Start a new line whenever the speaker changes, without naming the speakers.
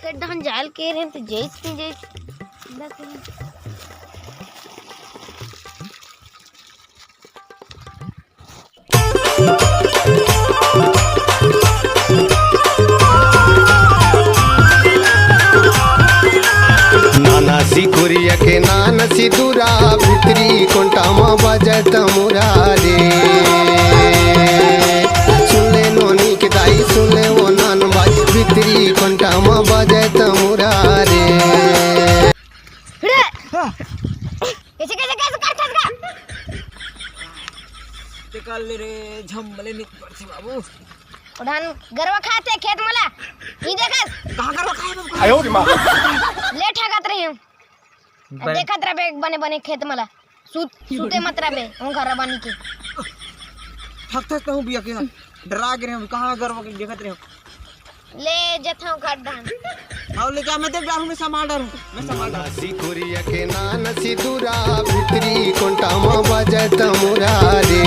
खड्डा जाल के रहे तो जैसे जैसे
नानासी कुरिया के नानसी दूरा भितरी कोंटामा बजत मुरारे सुनले नोनी के दाई सुनले वो नान बाई भितरी कोंटामा बजत मुरारे
कैसे कैसे कैसे करता है
ते काल रे झंबले निक पड़सी बाबू
उड़ान गरवा खाते खेत मला ई देखस
कहां गरवा खाए बाबू
आयो रे मां
ले ठगत रही हूं देखत रहे बने बने खेत मला सूते मत रहे हम घर बानी के
थक कहूं बिया के डरा के हम कहां गरवा के देखत रहे
ले जथाऊ खड्डा
और ले जा मैं ते डालू में संभाल डालू मैं संभाल
नानासी कुरिया के नानसी दूरा भितरी कोंटामा बजत मुरारे।